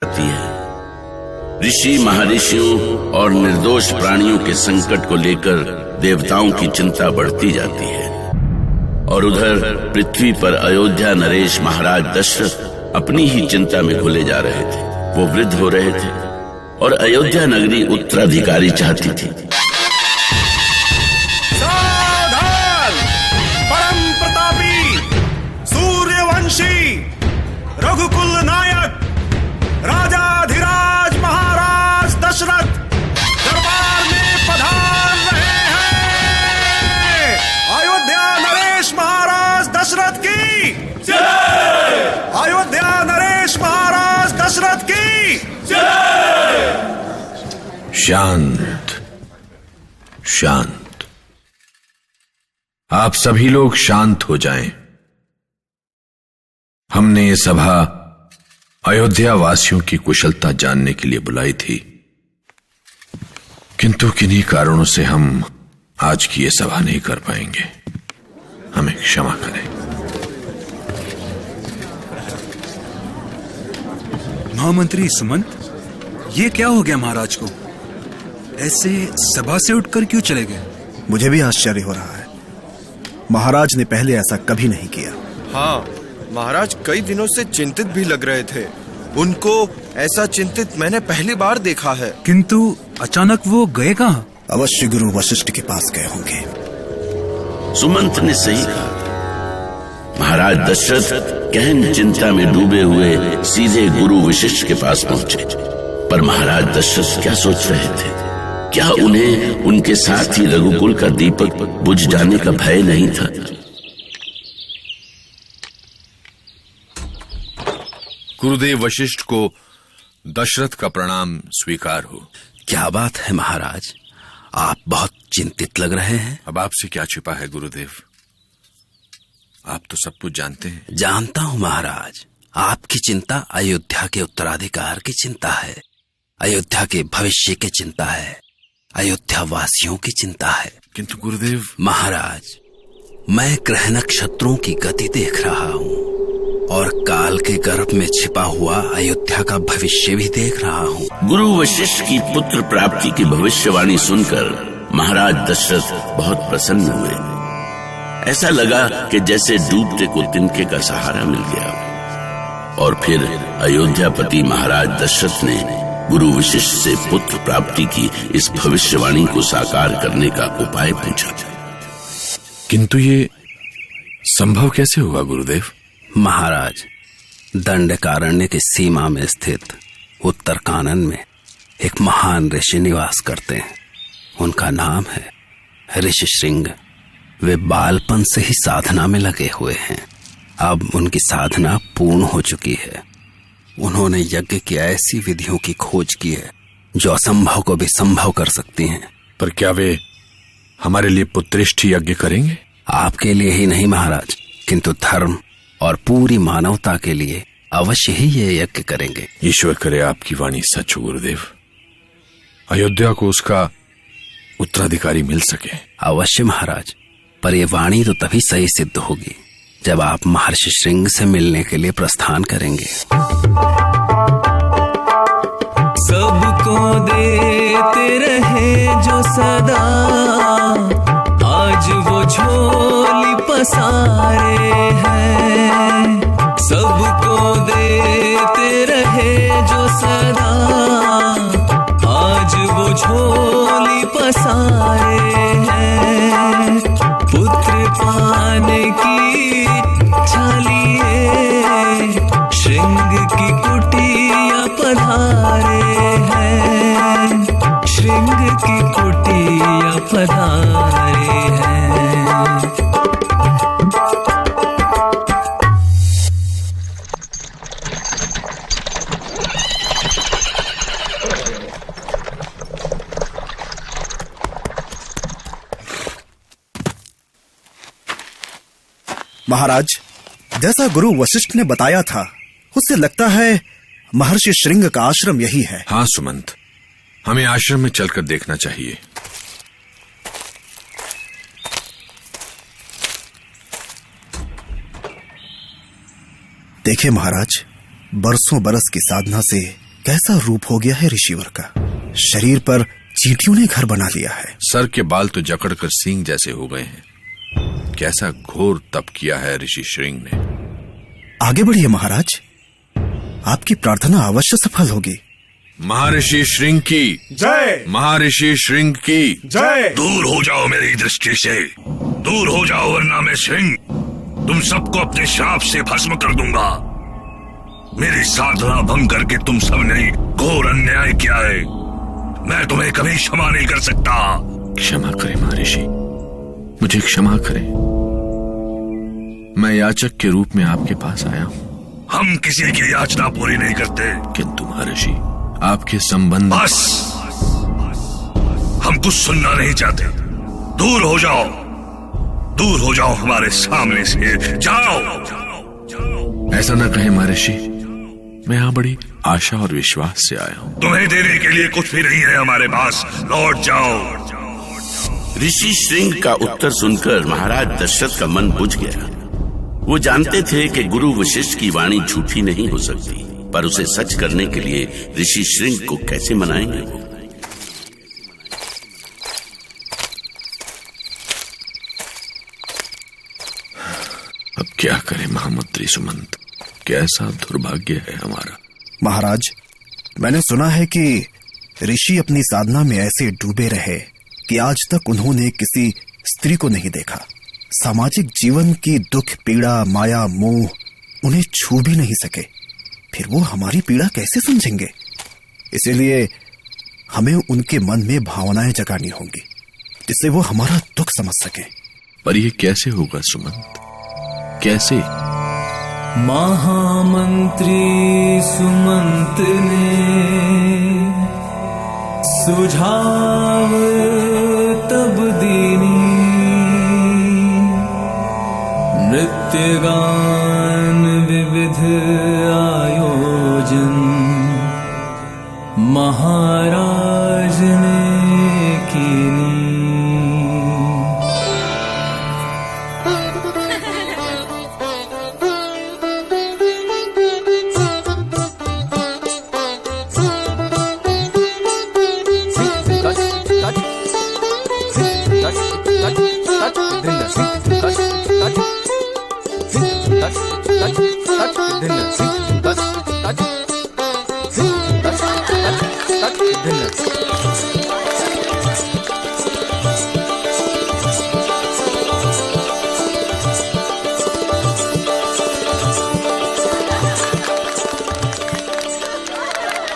आती है। ऋषि महर्षियों और निर्दोष प्राणियों के संकट को लेकर देवताओं की चिंता बढ़ती जाती है और उधर पृथ्वी पर अयोध्या नरेश महाराज दशरथ अपनी ही चिंता में घुले जा रहे थे। वो वृद्ध हो रहे थे और अयोध्या नगरी उत्तराधिकारी चाहती थी। सावधान! परम प्रतापी सूर्यवंशी रघुकुल नायक राजाधिराज महाराज दशरथ दरबार में पधार रहे हैं। अयोध्या नरेश महाराज दशरथ की जय! अयोध्या नरेश महाराज दशरथ की जय! शांत शांत। आप सभी लोग शांत हो जाएं। हमने ये सभा अयोध्या वासियों की कुशलता जानने के लिए बुलाई थी, किंतु किन्हीं कारणों से हम आज की ये सभा नहीं कर पाएंगे। हमें क्षमा करें। महामंत्री सुमंत, ये क्या हो गया महाराज को? ऐसे सभा से उठकर क्यों चले गए? मुझे भी आश्चर्य हो रहा है। महाराज ने पहले ऐसा कभी नहीं किया। हाँ, महाराज कई दिनों से चिंतित भी लग रहे थे। उनको ऐसा चिंतित मैंने पहली बार देखा है। किंतु अचानक वो गए कहाँ? अवश्य गुरु वशिष्ठ के पास गए होंगे। सुमंत ने सही कहा। महाराज दशरथ गहन चिंता में डूबे हुए सीधे गुरु वशिष्ठ के पास पहुंचे। पर महाराज दशरथ क्या सोच रहे थे? क्या उन्हें उनके साथ ही रघुकुल का दीपक बुझ जाने का भय नहीं था? गुरुदेव वशिष्ठ को दशरथ का प्रणाम स्वीकार हो। क्या बात है महाराज, आप बहुत चिंतित लग रहे हैं। अब आपसे क्या छिपा है गुरुदेव, आप तो सब कुछ जानते हैं। जानता हूं महाराज, आपकी चिंता अयोध्या के उत्तराधिकार की चिंता है, अयोध्या के भविष्य की चिंता है, अयोध्या वासियों की चिंता है। किंतु गुरुदेव महाराज, मैं ग्रह नक्षत्रों की गति देख रहा हूँ और काल के गर्भ में छिपा हुआ अयोध्या का भविष्य भी देख रहा हूँ। गुरु वशिष्ठ की पुत्र प्राप्ति की भविष्यवाणी सुनकर महाराज दशरथ बहुत प्रसन्न हुए। ऐसा लगा कि जैसे डूबते को तिनके का सहारा मिल गया। और फिर अयोध्यापति महाराज दशरथ ने गुरु वशिष्ठ से पुत्र प्राप्ति की इस भविष्यवाणी को साकार करने का उपाय पूछा। किंतु ये संभव कैसे हुआ गुरुदेव? महाराज, दंडकारण्य की सीमा में स्थित उत्तर कानन में एक महान ऋषि निवास करते हैं। उनका नाम है ऋषि श्रृंग। वे बालपन से ही साधना में लगे हुए हैं। अब उनकी साधना पूर्ण हो चुकी है। उन्होंने यज्ञ की ऐसी विधियों की खोज की है जो असंभव को भी संभव कर सकती हैं। पर क्या वे हमारे लिए पुत्रेष्ठ यज्ञ करेंगे? आपके लिए ही नहीं महाराज, किंतु धर्म और पूरी मानवता के लिए अवश्य ही ये यज्ञ करेंगे। ईश्वर करे आपकी वाणी सच हो गुरुदेव, अयोध्या को उसका उत्तराधिकारी मिल सके। अवश्य महाराज, पर ये वाणी तो तभी सही सिद्ध होगी जब आप महर्षि श्रृंग से मिलने के लिए प्रस्थान करेंगे। सबको देते रहे जो सदा, आज वो झोली पसारे हैं। सबको देते रहे जो सदा, आज वो झोली पसारे हैं। पुत्र पाने की छालिए श्रृंग की कुटिया पधारे हैं। श्रृंग की कुटिया पधारे हैं। महाराज, जैसा गुरु वशिष्ठ ने बताया था, उससे लगता है महर्षि श्रृंग का आश्रम यही है। हाँ सुमंत, हमें आश्रम में चलकर देखना चाहिए। देखे महाराज, बरसों बरस की साधना से कैसा रूप हो गया है ऋषिवर का। शरीर पर चींटियों ने घर बना लिया है। सर के बाल तो जकड़कर सींग जैसे हो गए हैं। कैसा घोर तप किया है ऋषि श्रृंग ने। आगे बढ़िए महाराज, आपकी प्रार्थना अवश्य सफल होगी। महर्षि श्रृंग की जय। महर्षि श्रृंग की जय। दूर हो जाओ मेरी दृष्टि से, दूर हो जाओ, वरना मैं श्रृंग तुम सबको अपने श्राप से भस्म कर दूंगा। मेरी साधना भंग करके तुम सबने घोर अन्याय किया है। मैं तुम्हें कभी क्षमा नहीं कर सकता। क्षमा करें महर्षि, मुझे क्षमा करें। मैं याचक के रूप में आपके पास आया हूं। हम किसी की याचना पूरी नहीं करते। किंतु महर्षि, आपके संबंध। बस, हम कुछ सुनना नहीं चाहते। दूर हो जाओ, दूर हो जाओ हमारे सामने से, जाओ। ऐसा न कहे महर्षि, मैं यहाँ बड़ी आशा और विश्वास से आया हूँ। तुम्हें देने के लिए कुछ भी नहीं है हमारे पास, लौट जाओ। ऋषि श्रृंग का उत्तर सुनकर महाराज दशरथ का मन बुझ गया। वो जानते थे कि गुरु वशिष्ठ की वाणी झूठी नहीं हो सकती, पर उसे सच करने के लिए ऋषि श्रृंग को कैसे मनाएंगे वो। अब क्या करें महामंत्री सुमंत, कैसा दुर्भाग्य है हमारा। महाराज, मैंने सुना है कि ऋषि अपनी साधना में ऐसे डूबे रहे कि आज तक उन्होंने किसी स्त्री को नहीं देखा। सामाजिक जीवन की दुख, पीड़ा, माया, मोह उन्हें छू भी नहीं सके। फिर वो हमारी पीड़ा कैसे समझेंगे? इसीलिए हमें उनके मन में भावनाएं जगानी होंगी, जिससे वो हमारा दुख समझ सके। पर ये कैसे होगा सुमंत, कैसे? महामंत्री सुमंत ने सुझाव तब दीनी, नृत्य गान विविध आयोजन महाराज